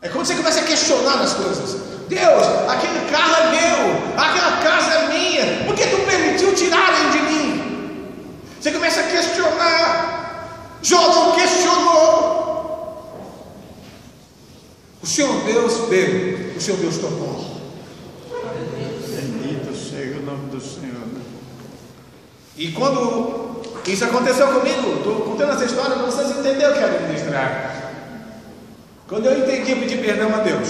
É quando você começa a questionar as coisas. Deus, aquele carro é meu, aquela casa é minha, por que tu permitiu tirarem de mim? Você começa a questionar. Jó não questionou. O Senhor Deus veio, o Senhor Deus tocou. Bendito seja o nome do Senhor. E quando isso aconteceu comigo, estou contando essa história para vocês entenderem o que é administrar. Quando eu entendi pedir perdão a Deus,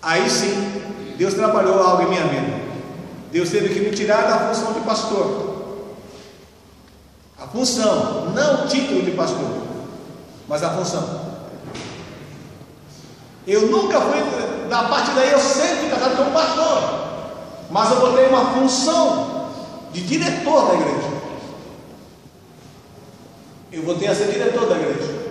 aí sim, Deus trabalhou algo em minha vida. Deus teve que me tirar da função de pastor. A função, não o título de pastor, mas a função. Eu nunca fui, da parte daí eu sempre fui casado como pastor, mas eu botei uma função de diretor da igreja. Eu voltei a ser diretor da igreja.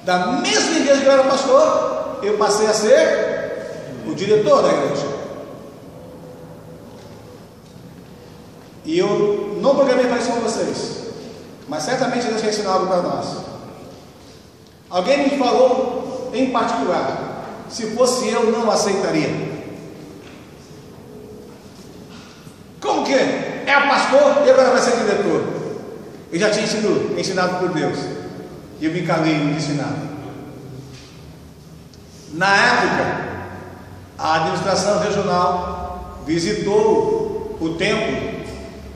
Da mesma igreja que eu era pastor, eu passei a ser o diretor da igreja. E eu não programei para isso com vocês, mas certamente Deus quer ensinar algo para nós. Alguém me falou em particular, se fosse eu, não aceitaria. Como que é o pastor e agora vai ser diretor? Eu já tinha sido ensinado por Deus e eu me calei e me ensinar. Na época, a administração regional visitou o templo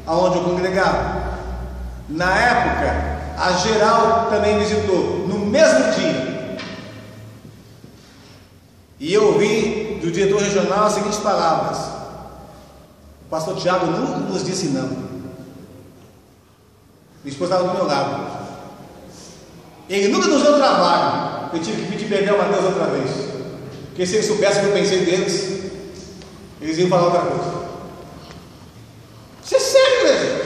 aonde eu congregava. Na época, a geral também visitou, no mesmo dia. E eu ouvi do diretor regional as seguintes palavras: o pastor Tiago nunca nos disse não. Minha esposa estava do meu lado. Ele nunca nos deu trabalho. Eu tive que pedir perdão a Deus outra vez, porque se eles soubessem o que eu pensei deles, eles iam falar outra coisa. Isso é sério, igreja.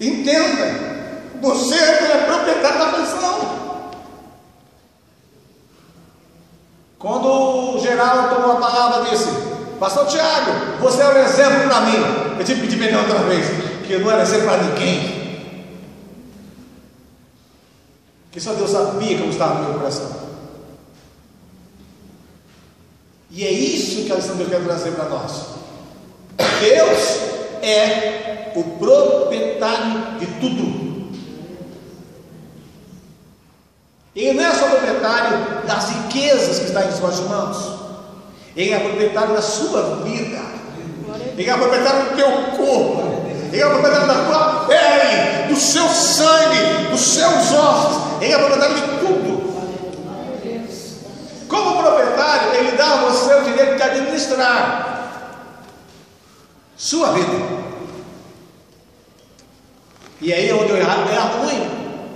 Entenda. Você é proprietário da função. Quando o geral tomou a palavra, disse: pastor Tiago, você é um exemplo para mim. Eu tive que pedir perdão outra vez, que eu não era exemplo para ninguém. Que só Deus sabia como estava no meu coração. E é isso que a lição de Deus quer trazer para nós. Deus é o proprietário de tudo. Ele não é só proprietário das riquezas que estão em suas mãos. Ele é proprietário da sua vida. Ele é proprietário do teu corpo. Ele é proprietário da tua pele, do seu sangue, dos seus ossos. Ele é proprietário de tudo. Como proprietário, ele dá a você o direito de administrar sua vida. E aí é onde eu erro muito.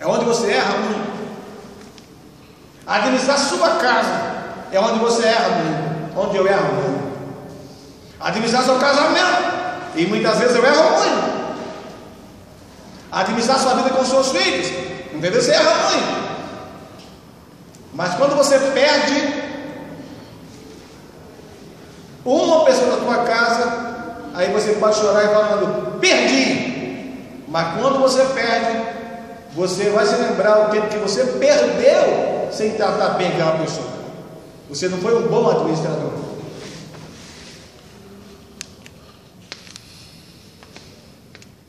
É onde você erra muito. Administrar sua casa é onde você erra muito. Onde eu erro muito. Administrar seu casamento, e muitas vezes eu erro muito. Administrar sua vida com seus filhos, muitas vezes você erra muito. Mas quando você perde uma pessoa da tua casa, aí você pode chorar e falando: perdi. Mas quando você perde, você vai se lembrar o tempo que você perdeu sem tratar bem aquela pessoa. Você não foi um bom administrador.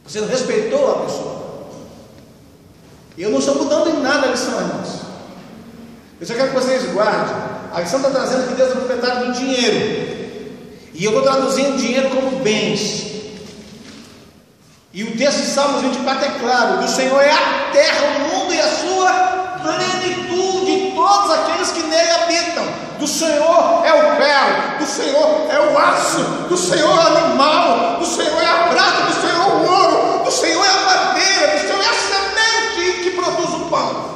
Você não respeitou a pessoa. E eu não estou mudando em nada a lição, irmãos. Eu só quero que vocês guardem. A lição está trazendo que Deus é proprietário do dinheiro. E eu vou traduzindo dinheiro como bens. E o texto de Salmos 24 é claro: do Senhor é a terra, o mundo e a sua plenitude, todos aqueles que nele habitam. Do Senhor é o ferro, do Senhor é o aço, do Senhor é o animal, do Senhor é a prata, do Senhor é o ouro, do Senhor é a madeira, do Senhor é a semente que produz o pão.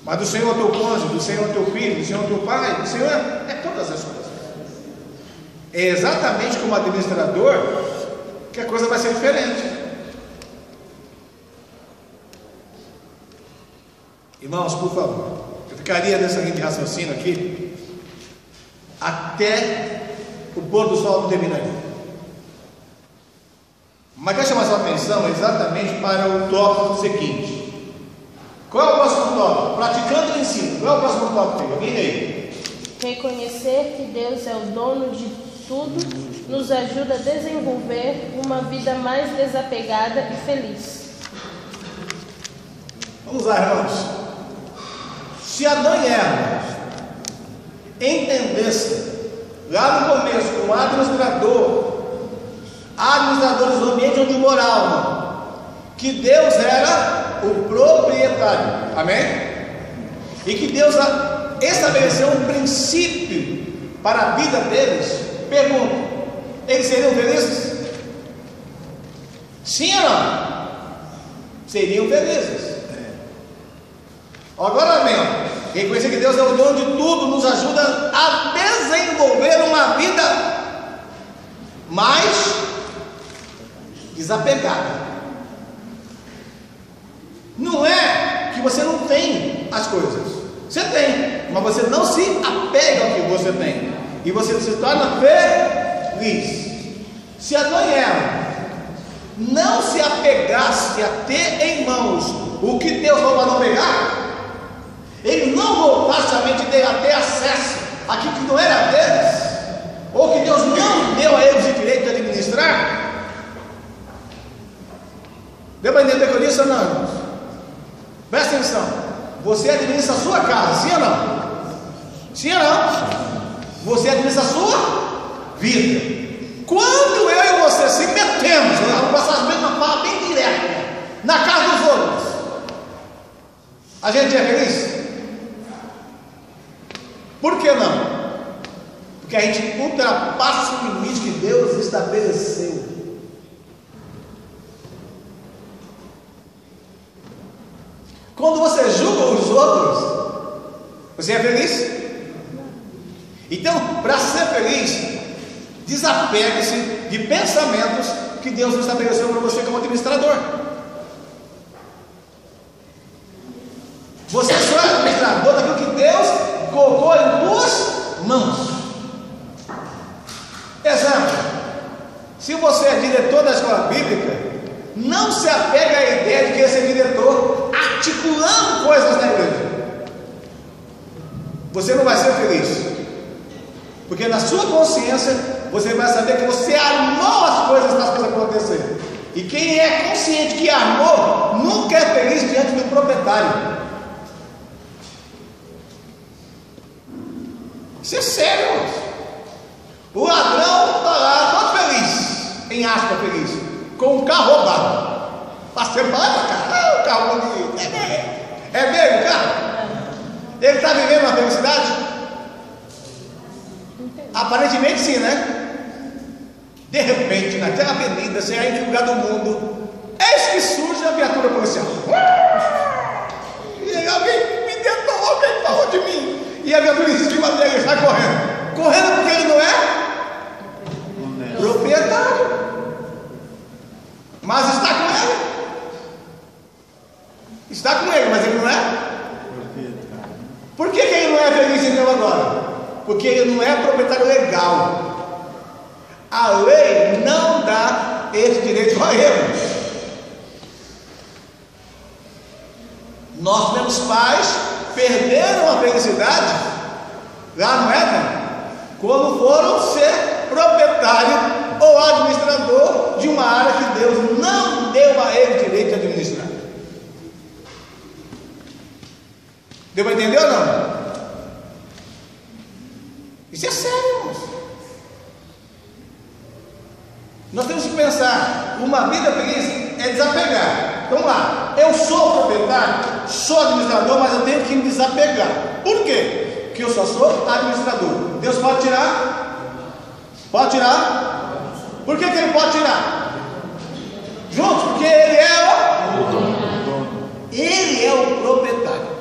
Mas do Senhor é o teu cônjuge, do Senhor é o teu filho, do Senhor é o teu pai, do Senhor é todas as coisas. É exatamente como administrador que a coisa vai ser diferente. Irmãos, por favor, eu ficaria nessa linha de raciocínio aqui até o pôr do sol não terminaria. Mas quero chamar sua atenção exatamente para o tópico seguinte. Qual é o próximo tópico? Praticando o ensino. Qual é o próximo tópico, filho? Alguém aí? Reconhecer que Deus é o dono de tudo nos ajuda a desenvolver uma vida mais desapegada e feliz. Vamos lá, irmãos. Se Adão e Eva entendessem lá no começo, como administradores do ambiente onde moravam, que Deus era o proprietário, amém? E que Deus estabeleceu um princípio para a vida deles. Pergunta: eles seriam felizes? Sim ou não? Seriam felizes. Agora bem, reconhecer que Deus é o dono de tudo nos ajuda a desenvolver uma vida mais desapegada. Não é que você não tem as coisas, você tem, mas você não se apega ao que você tem, e você se torna feliz. Se Adão e Eva não se apegasse a ter em mãos o que Deus falou para não pegar, ele não voltasse somente a ter acesso àquilo que não era deles, ou que Deus não deu a eles o direito de administrar. Deu para entender o que eu disse ou não, irmãos? Presta atenção. Você administra a sua casa, sim ou não? Sim ou não? Você administra a sua vida. Quando eu e você se metemos, vamos passar uma fala bem direta, na casa dos outros, a gente é feliz? Por que não? Porque a gente ultrapassa o limite que Deus estabeleceu. Quando você julga os outros, você é feliz? Então, para ser feliz, desapegue-se de pensamentos que Deus estabeleceu para você como administrador. Você só é administrador daquilo que Deus colocou em tuas mãos. Exemplo: se você é diretor da escola bíblica, não se apega à ideia de querer ser diretor articulando coisas na igreja. Você não vai ser feliz, porque na sua consciência você vai saber que você armou as coisas para as coisas acontecerem. E quem é consciente que armou nunca é feliz diante do proprietário. Isso é sério, irmãos. O ladrão está lá todo feliz, em aspas feliz, com um carro roubado. Você fala, cara, o carro bonito, é dele o carro? Ele está vivendo uma felicidade? Aparentemente sim, né? De repente, naquela avenida, sem aí em lugar do mundo, eis que surge a viatura policial. E alguém me detonou, alguém falou de mim. E a viatura em cima dele sai correndo. Correndo porque ele não é proprietário, mas está com ele. Está com ele, mas ele não é. Por que ele não é feliz então agora? Porque ele não é proprietário legal. A lei não dá esse direito a ele. Nós temos pais perderam a felicidade lá no Éden, quando foram ser proprietário ou administrador de uma área que Deus não deu a ele direito de administrar. Deu para entender ou não? Isso é sério, irmãos. Nós temos que pensar: uma vida feliz é desapegar. Vamos lá, eu sou proprietário, sou administrador, mas eu tenho que me desapegar. Por quê? Porque eu só sou administrador. Deus pode tirar? Pode tirar? Por que ele pode tirar? Juntos, porque ele é o dono. Ele é o proprietário.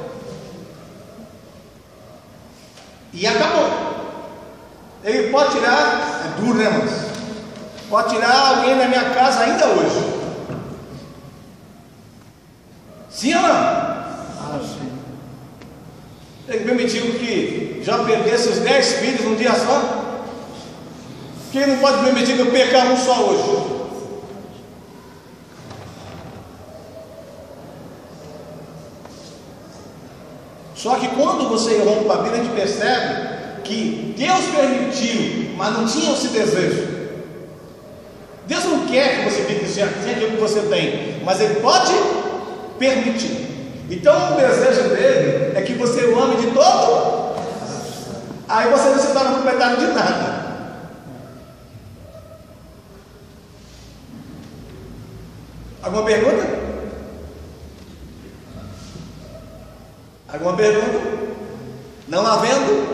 E acabou. Ele pode tirar, é duro, né, irmãos? Pode tirar alguém da minha casa ainda hoje. Sim ou não? Sim. Ele permitiu que já perdesse os 10 filhos num dia só? Porque ele não pode permitir que eu perca um só hoje. Só que quando você rompe a Bíblia, a gente percebe que Deus permitiu, mas não tinha esse desejo. Deus não quer que você fique sem aquilo que você tem, mas Ele pode permitir. Então o desejo dele é que você o ame de todo, aí você não se torna proprietário de nada. Alguma pergunta? Alguma pergunta? Não havendo?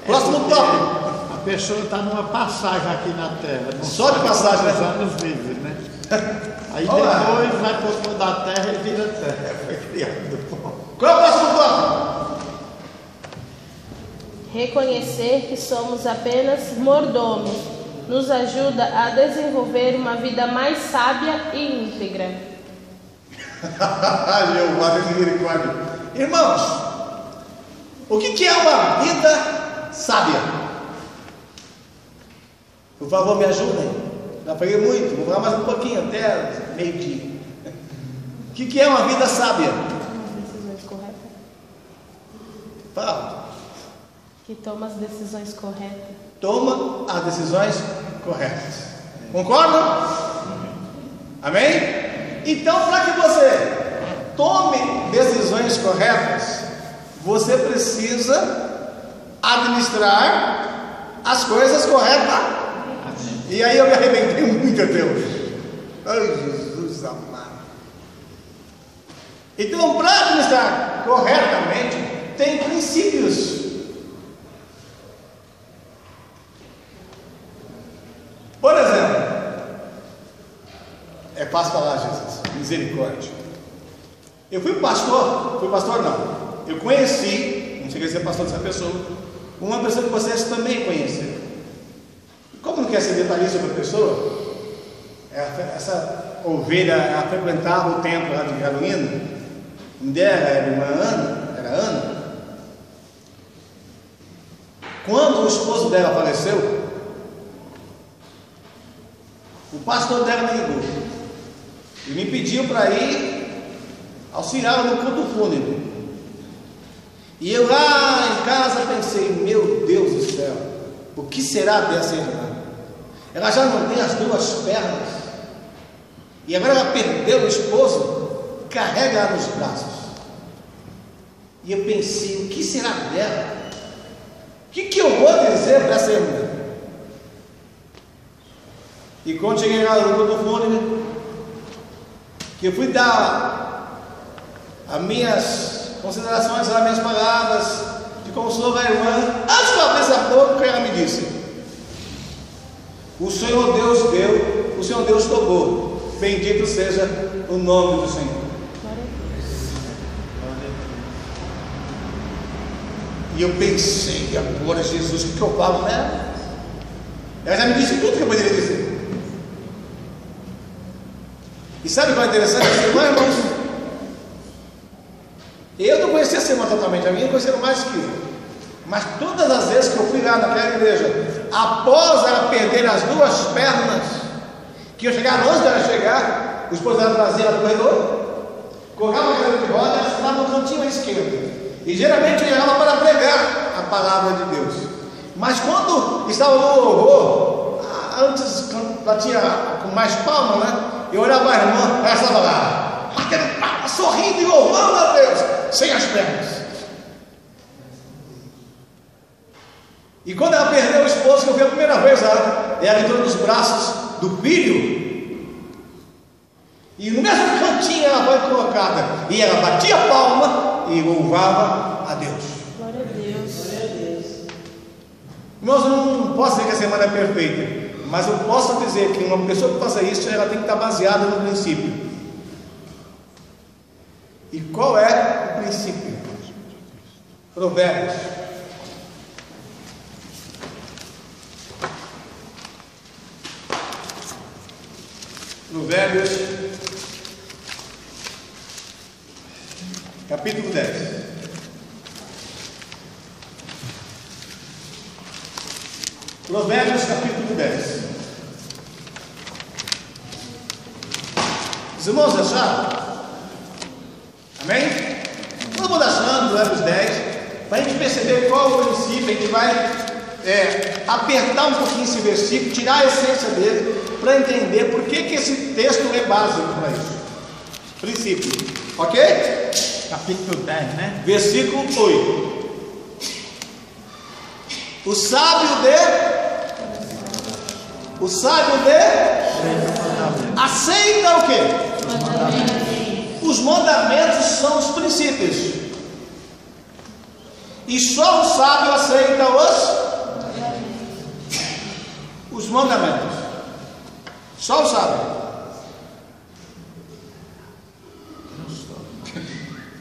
Próximo tópico. A pessoa está numa passagem aqui na Terra. Só de passagem, né? Anos vive, né? Aí Olá. depois vai para o outro da Terra e vira Terra. Foi criado. Qual é o próximo tópico? Reconhecer que somos apenas mordomos nos ajuda a desenvolver uma vida mais sábia e íntegra. Jeová tem misericórdia. Irmãos, o que é uma vida sábia? Por favor, me ajudem. Já falei muito, vou falar mais um pouquinho, até meio-dia. O que é uma vida sábia? As decisões corretas. Fala. Que toma as decisões corretas. Toma as decisões corretas. Concordam? Amém? Então, para que você tome decisões corretas, você precisa administrar as coisas corretas. E aí eu me arrebentei muito até hoje. Ai, Jesus amado. Então, para administrar corretamente, tem princípios. Por exemplo, é fácil falar, Jesus, misericórdia. Eu fui pastor não. Eu conheci, não cheguei a ser pastor dessa pessoa, uma pessoa que vocês também conheceram. Como não quer ser detalhista sobre a pessoa, essa ovelha, ela frequentava o templo lá de Carolina, dela era irmã Ana, era Ana. Quando o esposo dela faleceu, o pastor dela me ligou e me pediu para ir auxiliá-la no culto fúnebre. E eu lá em casa pensei, meu Deus do céu, o que será dessa irmã? Ela já não tem as duas pernas, e agora ela perdeu o esposo, carrega ela nos braços. E eu pensei, o que será dela? O que eu vou dizer para essa irmã? E quando cheguei lá no culto fúnebre, que eu fui dar as minhas considerações, as minhas palavras de consolo à irmã, antes de eu abrir essa boca, ela me disse: o Senhor Deus deu, o Senhor Deus tomou, bendito seja o nome do Senhor. E eu pensei, agora Jesus, o que eu falo nela? Ela já me disse tudo que eu poderia dizer. E sabe qual é interessante? Essa irmã, irmãos, eu não conhecia essa irmã totalmente, a minha conheceram mais que eu. Mas todas as vezes que eu fui lá naquela igreja, após ela perder as duas pernas, que eu chegava antes dela chegar, o esposo dela trazia ela do corredor, colocava a cadeira de roda, ela estava no cantinho à esquerda. E geralmente eu ia lá para pregar a palavra de Deus. Mas quando estava no louvor, antes, quando ela tinha com mais palma, né? Eu olhava para a irmã, ela estava lá, batendo palma, sorrindo e louvando a Deus, sem as pernas. E quando ela perdeu o esposo, que eu vi a primeira vez, ela entrou nos braços do filho, e no mesmo cantinho ela foi colocada, e ela batia a palma e louvava a Deus. Glória a Deus. Glória a Deus. Irmãos, eu não posso dizer que a semana é perfeita, mas eu posso dizer que uma pessoa que faça isso, ela tem que estar baseada no princípio. E qual é o princípio? Provérbios. Provérbios, capítulo 10. Provérbios, capítulo 10. Os irmãos acharam? Amém? Todo mundo achando, Provérbios 10, para a gente perceber qual é o princípio. A gente vai apertar um pouquinho esse versículo, tirar a essência dele, para entender por que esse texto é básico para isso. Princípio, ok? Capítulo 10, né? Versículo 8. O sábio aceita o quê? Os mandamentos são os princípios. E só o sábio aceita os mandamentos. Só o sábio.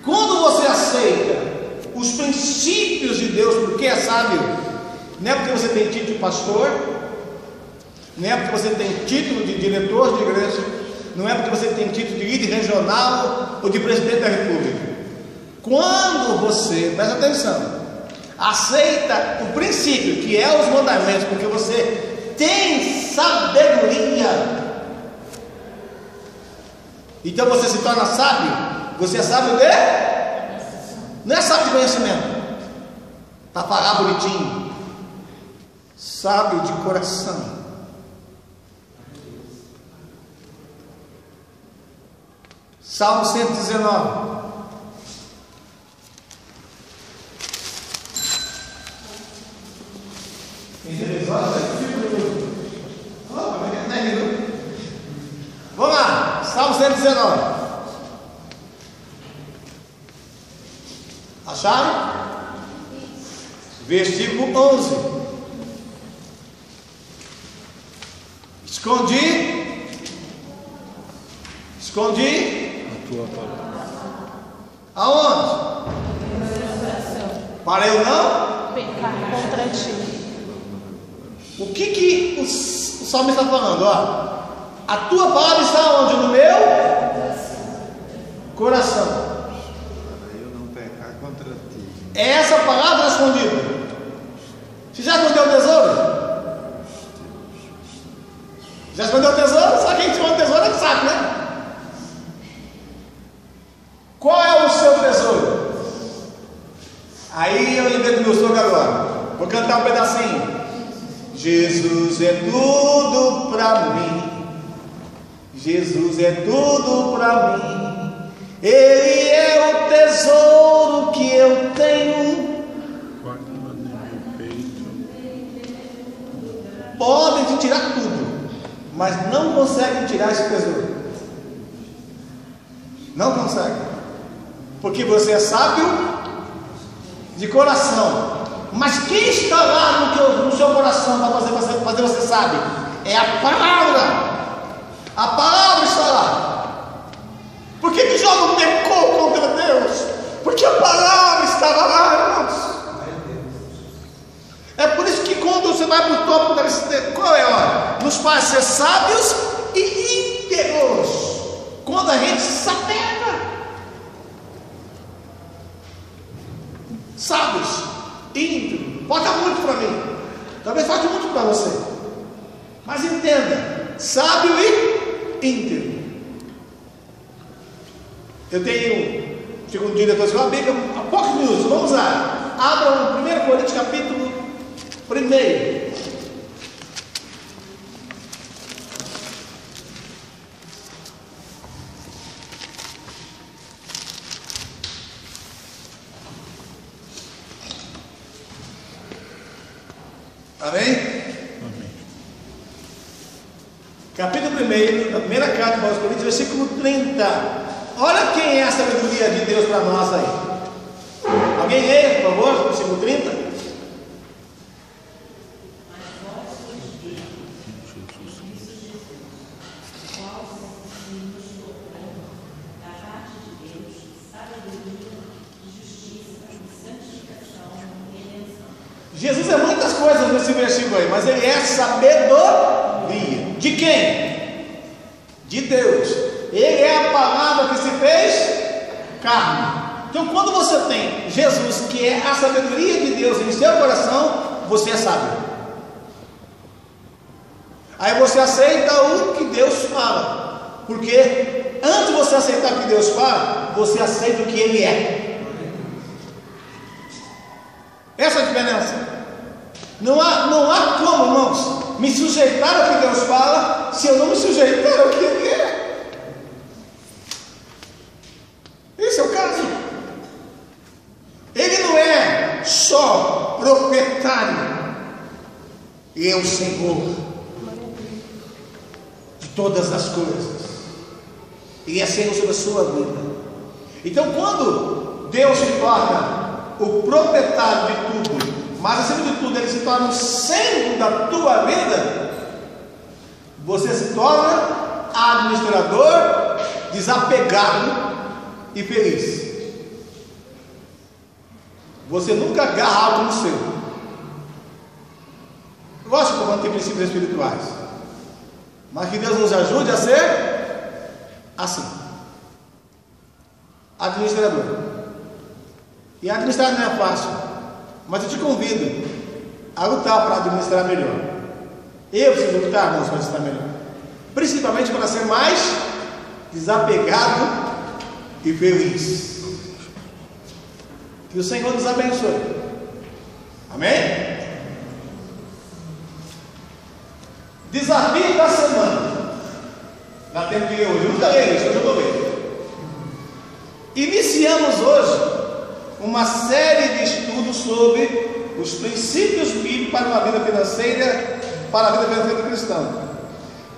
Quando você aceita os princípios de Deus, porque é sábio, não é porque você tem título de pastor, não é porque você tem título de diretor de igreja, não é porque você tem título de líder regional ou de presidente da república. Quando você, presta atenção, aceita o princípio, que é os mandamentos, porque você tem sabedoria, então você se torna sábio. Você é sábio não é sábio de conhecimento, para pagar bonitinho, sábio de coração. Salmo 119. Vamos lá, Salmo 119. Acharam? Versículo 11. Escondi A tua palavra. aonde? Para eu não pecar contra ti. O que o salmista está falando? Ó, a tua palavra está onde? No meu coração. Para eu não pecar contra ti. É essa palavra escondida. Você já escondeu o tesouro? Já escondeu o tesouro? Só quem esconde o tesouro é que sabe, né? Qual é o seu tesouro? Aí eu lembrei do meu sogro agora. Vou cantar um pedacinho. Jesus é tudo pra mim. Jesus é tudo pra mim. Ele é o tesouro que eu tenho. Podem te tirar tudo, mas não conseguem tirar esse tesouro. Não conseguem. Porque você é sábio de coração. Mas quem está lá no seu coração para fazer você sábio? É a palavra. A palavra está lá. Por que Jó não pecou contra Deus? Porque a palavra estava lá, irmãos. É por isso que quando você vai para o topo da lista, qual é a hora? Nos faz ser sábios e íntegros. Quando a gente se apega. Sábios, íntegros. Bota muito para mim. Talvez falte muito para você. Mas entenda, sábio e íntegro. Eu tenho, segundo diretor de Bíblia, há poucos minutos, vamos lá. Abra o 1 Coríntios capítulo 1. Amém? Amém. Capítulo 1, da primeira carta aos Coríntios, versículo 30. Olha quem é a sabedoria de Deus para nós aí. Alguém leia, por favor, versículo 30. Jesus é muitas coisas nesse versículo aí, mas ele é sabedoria. De quem? De Deus. Ele é a palavra que se fez carne. Então, quando você tem Jesus, que é a sabedoria de Deus em seu coração, você é sábio. Aí você aceita o que Deus fala, porque antes de você aceitar o que Deus fala, você aceita o que Ele é. Essa é a diferença. Não há como, irmãos, me sujeitar ao que Deus fala se eu não me sujeitar ao que Ele quer. Esse é o caso. Ele não é só proprietário, Ele é o Senhor de todas as coisas. Ele é Senhor sobre a sua vida. Então, quando Deus se torna o proprietário de tudo, mas acima de tudo Ele se torna o centro da tua vida, você se torna administrador, desapegado e feliz. Você nunca agarra algo no seu. Lógico que eu vou ter princípios espirituais, mas que Deus nos ajude a ser assim, administrador. E administrar não é fácil, mas eu te convido a lutar para administrar melhor. Eu preciso lutar, irmãos, para administrar melhor, principalmente para ser mais desapegado e feliz. Que o Senhor nos abençoe. Amém? Desafio da semana. Dá tempo de ler hoje. Eu nunca leio isso, hoje eu vou ler. Iniciamos hoje uma série de estudos sobre os princípios bíblicos para uma vida financeira, para a vida financeira do cristão.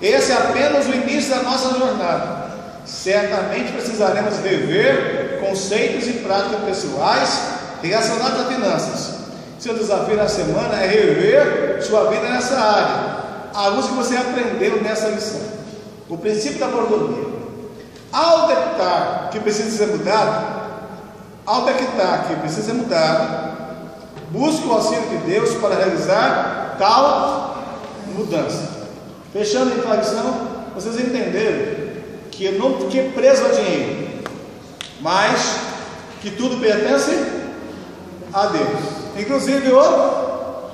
Esse é apenas o início da nossa jornada. Certamente precisaremos rever conceitos e práticas pessoais relacionados a finanças. Seu desafio na semana é rever sua vida nessa área, à luz que você aprendeu nessa lição. O princípio da mordomia. Ao detectar que precisa ser mudado, busque o auxílio de Deus para realizar tal mudança. Fechando então a lição, vocês entenderam que eu não fiquei preso ao dinheiro, mas que tudo pertence a Deus, inclusive o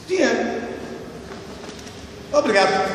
dinheiro. Obrigado.